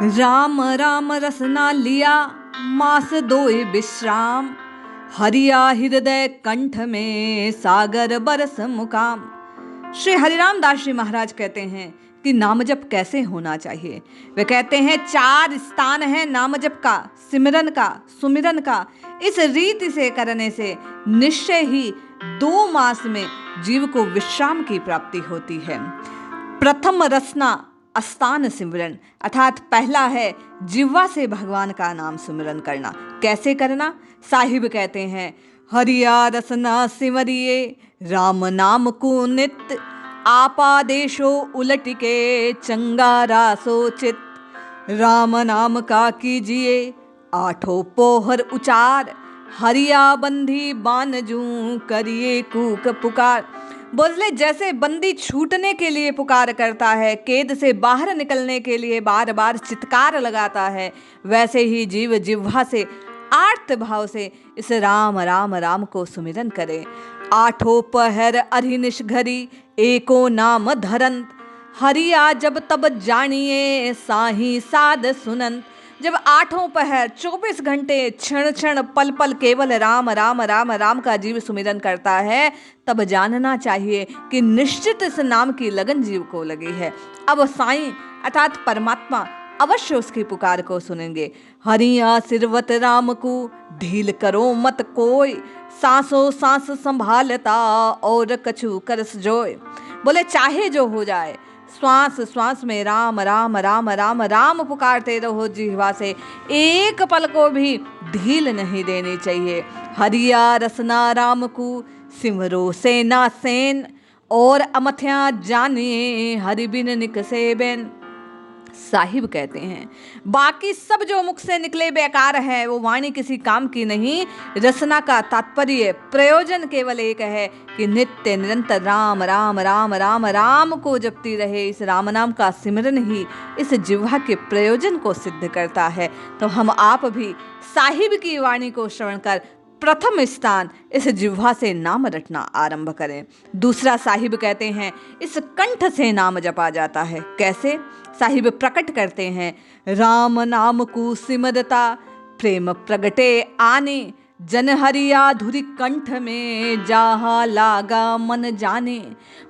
राम राम रसना लिया मास दोए विश्राम, हरिया हृदय कंठ में सागर बरस मुकाम। श्री हरिराम दास जी महाराज कहते हैं कि नाम जप कैसे होना चाहिए। वे कहते हैं 4 स्थान है नाम जप का, सिमरन का, सुमिरन का। इस रीति से करने से निश्चय ही 2 मास में जीव को विश्राम की प्राप्ति होती है। प्रथम रसना स्थान सिमरन, अर्थात पहला है जिह्वा से भगवान का नाम सिमरन करना। कैसे करना? साहिब कहते हैं, हरिया रसना सिमरिए राम नाम को नित, आपादेशो उलट के चंगारा सोचित, राम नाम का कीजिए 8 पोहर उचार, हरिया बंधी बानजू करिए कूक पुकार। बोले जैसे बंदी छूटने के लिए पुकार करता है, कैद से बाहर निकलने के लिए बार बार चित्कार लगाता है, वैसे ही जीव जिह्वा से आर्त भाव से इस राम राम राम को सुमिरन करे। 8 पहर अरिनिश घरी एको नाम धरंत, हरिया जब तब जानिए साही साध सुनंत। जब 8 पहर 24 घंटे क्षण क्षण पल पल केवल राम राम राम राम का जीव सुमिरन करता है, तब जानना चाहिए कि निश्चित इस नाम की लगन जीव को लगी है। अब साईं अर्थात परमात्मा अवश्य उसकी पुकार को सुनेंगे। हरिया सिरवत राम को ढील करो मत कोई, सांसों सांस संभालता और कछु करस जोय। बोले चाहे जो हो जाए, श्वास श्वास में राम राम राम राम राम पुकारते रहो जिह्वा से, एक पल को भी ढील नहीं देनी चाहिए। हरिया रसना राम को सिमरो सेना सेन, और अमथ्या जानिए हरि बिन निकसे बेन। साहिब कहते हैं बाकी सब जो मुख से निकले बेकार है, वो वाणी किसी काम की नहीं। रसना का तात्पर्य प्रयोजन केवल एक है कि नित्य निरंतर राम राम राम राम राम को जपती रहे। इस राम नाम का सिमरन ही इस जिह्वा के प्रयोजन को सिद्ध करता है। तो हम आप भी साहिब की वाणी को श्रवण कर प्रथम स्थान इस जिह्वा से नाम रटना आरंभ करें। दूसरा साहिब कहते हैं इस कंठ से नाम जपा जाता है। कैसे? साहिब प्रकट करते हैं, राम नाम को सिमरता प्रेम प्रगटे आने, जन हरिया धुरी कंठ में जाहा लागा मन जाने।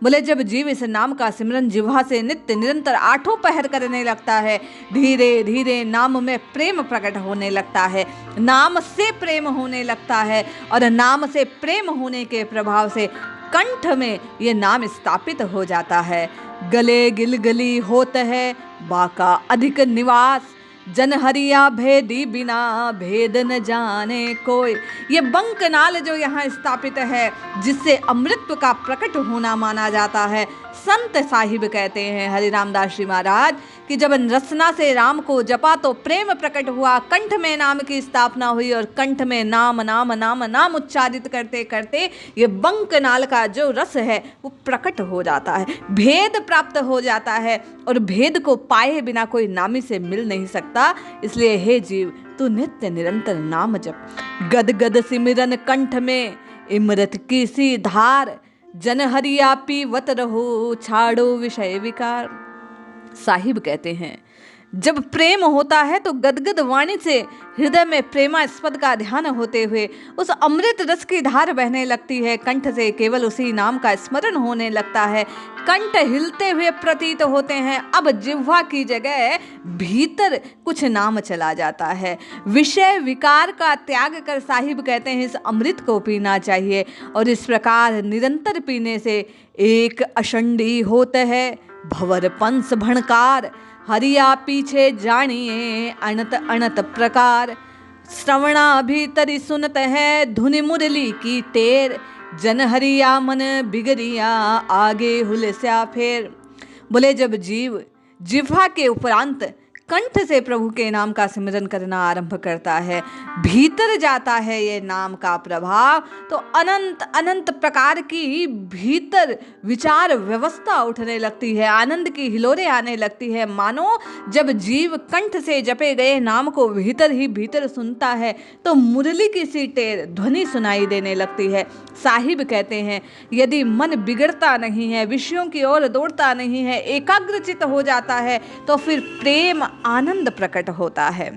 बोले जब जीव इस नाम का सिमरन जिह्वा से नित्य निरंतर 8 पहर करने लगता है, धीरे धीरे नाम में प्रेम प्रकट होने लगता है, नाम से प्रेम होने लगता है, और नाम से प्रेम होने के प्रभाव से कंठ में ये नाम स्थापित हो जाता है। गले गिलगली होत है बाका अधिक निवास, जन हरिया भेदी बिना भेद न जाने कोई। ये बंकनाल जो यहाँ स्थापित है, जिससे अमृत का प्रकट होना माना जाता है, संत साहिब कहते हैं हरिराम दास जी महाराज कि जब रसना से राम को जपा तो प्रेम प्रकट हुआ, कंठ में नाम की स्थापना हुई, और कंठ में नाम नाम नाम नाम उच्चारित करते करते ये बंकनाल का जो रस है वो प्रकट हो जाता है, भेद प्राप्त हो जाता है, और भेद को पाए बिना कोई नामी से मिल नहीं सकता। इसलिए हे जीव तू नित्य निरंतर नाम जप। गद गद सिमरन कंठ में इमरत की सी धार, जन हरिया पीवत रहो छाड़ो विषय विकार। साहिब कहते हैं जब प्रेम होता है तो गदगद वाणी से हृदय में प्रेमास्पद का ध्यान होते हुए उस अमृत रस की धार बहने लगती है। कंठ से केवल उसी नाम का स्मरण होने लगता है, कंठ हिलते हुए प्रतीत होते हैं। अब जिह्वा की जगह भीतर कुछ नाम चला जाता है। विषय विकार का त्याग कर साहिब कहते हैं इस अमृत को पीना चाहिए, और इस प्रकार निरंतर पीने से एक अशंडी होता है भवर पंस भणकार, हरिया पीछे जानिए अनत अनत प्रकार। श्रवणा भीतरी सुनत है धुनि मुरली की टेर, जन हरिया मन बिगड़िया आगे हुलस्या फेर। बोले जब जीव जिह्वा के उपरांत कंठ से प्रभु के नाम का सिमरन करना आरंभ करता है, भीतर जाता है ये नाम का प्रभाव, तो अनंत अनंत प्रकार की भीतर विचार व्यवस्था उठने लगती है, आनंद की हिलोरें आने लगती है। मानो जब जीव कंठ से जपे गए नाम को भीतर ही भीतर सुनता है तो मुरली की सी टेर ध्वनि सुनाई देने लगती है। साहिब कहते हैं यदि मन बिगड़ता नहीं है, विषयों की ओर दौड़ता नहीं है, एकाग्रचित हो जाता है, तो फिर प्रेम आनंद प्रकट होता है।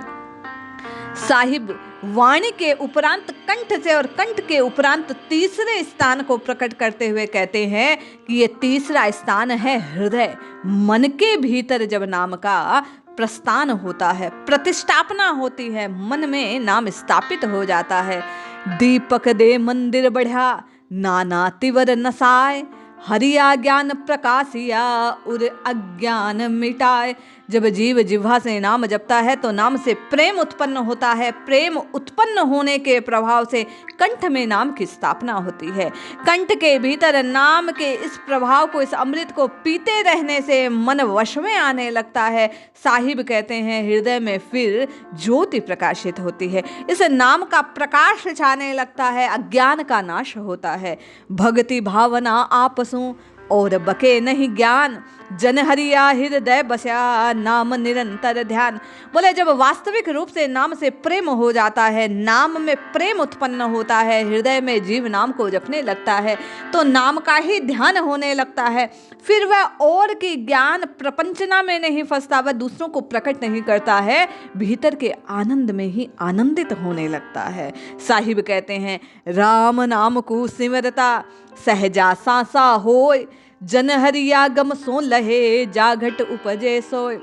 साहिब वाणी के उपरांत कंठ से और कंठ के उपरांत तीसरे स्थान को प्रकट करते हुए कहते हैं कि ये तीसरा स्थान है हृदय। मन के भीतर जब नाम का प्रस्थान होता है, प्रतिष्ठापना होती है, मन में नाम स्थापित हो जाता है। दीपक दे मंदिर बढ़ा, नाना तिवर नसाए, हरिया ज्ञान प्रकाशिया, उर अज्ञान मिटाए। जब जीव जिह्वा से नाम जपता है तो नाम से प्रेम उत्पन्न होता है। प्रेम उत्पन्न होने के प्रभाव से कंठ में नाम की स्थापना होती है। कंठ के भीतर नाम के इस प्रभाव को, इस अमृत को पीते रहने से मन वश में आने लगता है। साहिब कहते हैं हृदय में फिर ज्योति प्रकाशित होती है। इस नाम का प्रकाश छाने लगता है, अज्ञान का नाश होता है। भक्ति भावना आपसों और बके नहीं ज्ञान, जन हरिया हृदय बसा, नाम निरंतर ध्यान। बोले जब वास्तविक रूप से नाम से प्रेम हो जाता है, नाम में प्रेम उत्पन्न होता है, हृदय में जीव नाम को जपने लगता है तो नाम का ही ध्यान होने लगता है। फिर वह और की ज्ञान प्रपंचना में नहीं फंसता, वह दूसरों को प्रकट नहीं करता है, भीतर के आनंद में ही आनंदित होने लगता है। साहिब कहते हैं राम नाम को सिमरता, सहजा सांसा होय, जन हरिया गम सो लहे, जाघट उपजे सोय।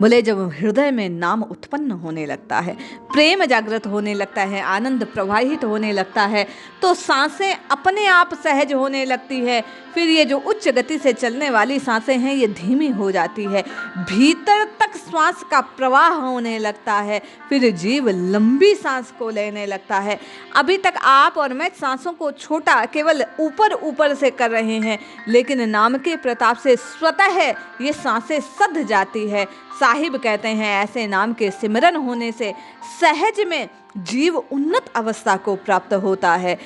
बोले जब हृदय में नाम उत्पन्न होने लगता है, प्रेम जागृत होने लगता है, आनंद प्रवाहित होने लगता है तो सांसें अपने आप सहज होने लगती है। फिर ये जो उच्च गति से चलने वाली सांसें हैं ये धीमी हो जाती है, भीतर तक श्वास का प्रवाह होने लगता है। फिर जीव लंबी सांस को लेने लगता है। अभी तक आप और मैं सांसों को छोटा केवल ऊपर ऊपर से कर रहे हैं, लेकिन नाम के प्रताप से स्वतः ये सांसें सध जाती है। साहिब कहते हैं ऐसे नाम के सिमरन होने से सहज में जीव उन्नत अवस्था को प्राप्त होता है।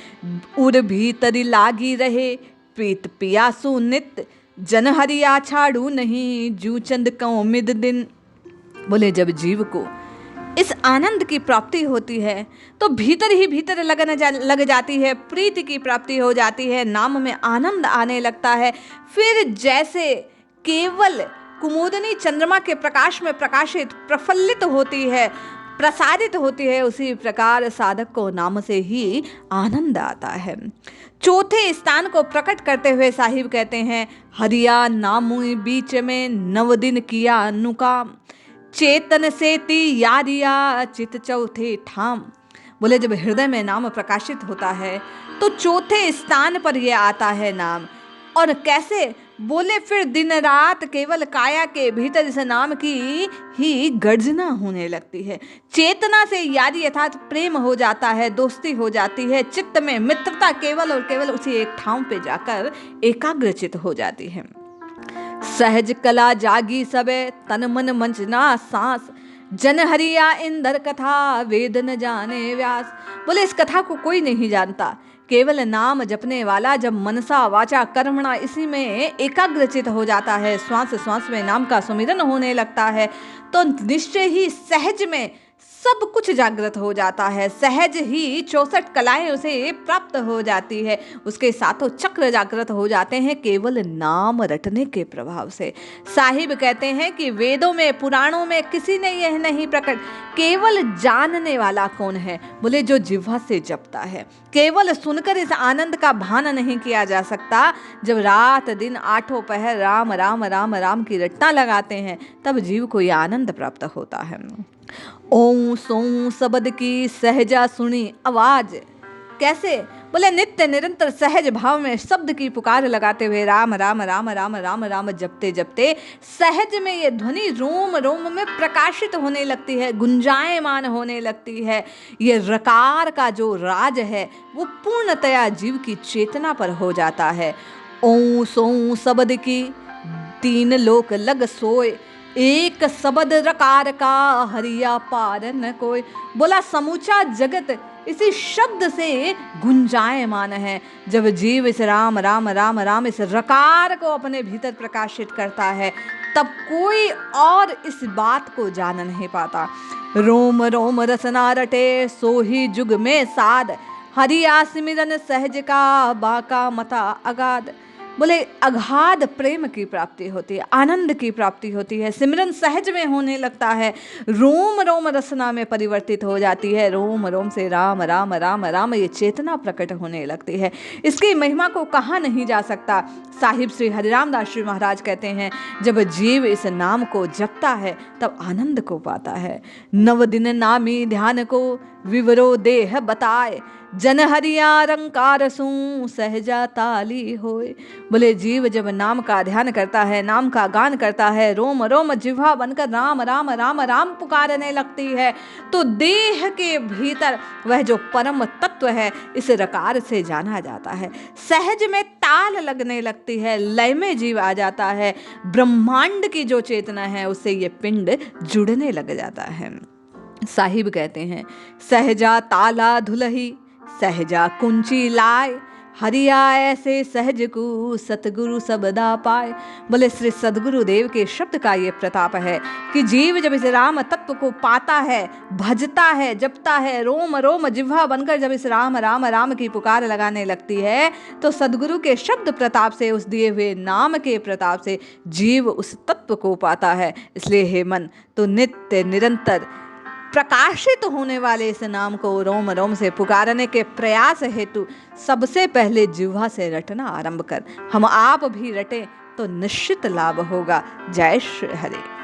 उर भीतरी लागी रहे, प्रीत पियासु नित, जन हरिया छाड़ू नहीं, जू चंद कौमिद दिन। बोले जब जीव को इस आनंद की प्राप्ति होती है तो भीतर ही भीतर लग जाती है, प्रीति की प्राप्ति हो जाती है, नाम में आनंद आने लगता है। फिर जैसे केवल कुमुदनी चंद्रमा के प्रकाश में प्रकाशित प्रफुल्लित होती है, प्रसारित होती है, उसी प्रकार साधक को नाम से ही आनंद आता है। चौथे स्थान को प्रकट करते हुए साहिब कहते हैं हरिया नामुई बीच में, नव दिन किया अनुकाम, चेतन से ती यारिया, चित चौथे ठाम। बोले जब हृदय में नाम प्रकाशित होता है तो चौथे स्थान पर यह आता है नाम। और कैसे? बोले फिर दिन रात केवल काया के भीतर इस नाम की ही गर्जना होने लगती है। चेतना से यारी अर्थात प्रेम हो जाता है, दोस्ती हो जाती है, चित्त में मित्रता केवल और केवल उसी एक ठाव पे जाकर एकाग्रचित हो जाती है। सहज कला जागी सबे, तन मन मंचना सांस, जन हरिया इंदर कथा, वेद न जाने व्यास। बोले इस कथा को कोई नहीं जानता, केवल नाम जपने वाला जब मनसा वाचा कर्मणा इसी में एकाग्रचित हो जाता है, श्वास श्वास में नाम का सुमिरन होने लगता है तो निश्चय ही सहज में सब कुछ जागृत हो जाता है। सहज ही 64 कलाएं उसे प्राप्त हो जाती है, उसके साथों चक्र जागृत हो जाते हैं केवल नाम रटने के प्रभाव से। साहिब कहते हैं कि वेदों में पुराणों में किसी ने यह नहीं प्रकट, केवल जानने वाला कौन है? बोले जो जिह्वा से जपता है। केवल सुनकर इस आनंद का भान नहीं किया जा सकता। जब रात दिन आठों पहर राम राम राम राम की रटना लगाते हैं तब जीव को यह आनंद प्राप्त होता है। ओं सों शब्द की सहजा सुनी आवाज। कैसे? बोले नित्य निरंतर सहज भाव में शब्द की पुकार लगाते हुए राम राम राम राम राम राम जपते जपते सहज में ये ध्वनि रोम रोम में प्रकाशित होने लगती है, गुंजायमान होने लगती है। ये रकार का जो राज है वो पूर्णतया जीव की चेतना पर हो जाता है। ओं सों शब्द की, तीन लोक लग सोए, एक शब्द रकार का, हरिया पार न कोई। बोला समूचा जगत इसी शब्द से गुंजायमान है। जब जीव इस राम राम राम राम इस रकार को अपने भीतर प्रकाशित करता है तब कोई और इस बात को जान नहीं पाता। रोम रोम रसना रटे, सोही जुग में साध, हरिया सिमरन सहज का, बाका मता अगाध। बोले अगाध प्रेम की प्राप्ति होती है, आनंद की प्राप्ति होती है, सिमरन सहज में होने लगता है, रोम रोम रसना में परिवर्तित हो जाती है, रोम रोम से राम राम राम राम ये चेतना प्रकट होने लगती है। इसकी महिमा को कहा नहीं जा सकता। साहिब श्री हरिराम दास जी महाराज कहते हैं, जब जीव इस नाम को जपता है तब आनंद को पाता है। नव दिन नामी ध्यान को विवरो देह बताए, जन हरिया रंकार सू सहजा ताली होए। बोले जीव जब नाम का ध्यान करता है, नाम का गान करता है, रोम रोम जिह्वा बनकर राम राम राम राम पुकारने लगती है, तो देह के भीतर वह जो परम तत्व है इस रकार से जाना जाता है। सहज में ताल लगने लगती है, लय में जीव आ जाता है, ब्रह्मांड की जो चेतना है उससे ये पिंड जुड़ने लग जाता है। साहिब कहते हैं, सहजा ताला धुलही सहजा कुंची लाए, हरिया ऐसे सहज को सतगुरु सबदा पाए। बोले श्री सदगुरु देव के शब्द का ये प्रताप है कि जीव जब इस राम तत्व को पाता है, भजता है, जपता है, रोम रोम जिह्वा बनकर जब इस राम राम राम की पुकार लगाने लगती है, तो सदगुरु के शब्द प्रताप से, उस दिए हुए नाम के प्रताप से जीव उस तत्व को पाता है। इसलिए हे मन, तो नित्य निरंतर प्रकाशित होने वाले इस नाम को रोम रोम से पुकारने के प्रयास हेतु सबसे पहले जिह्वा से रटना आरंभ कर। हम आप भी रटें तो निश्चित लाभ होगा। जय श्री हरि।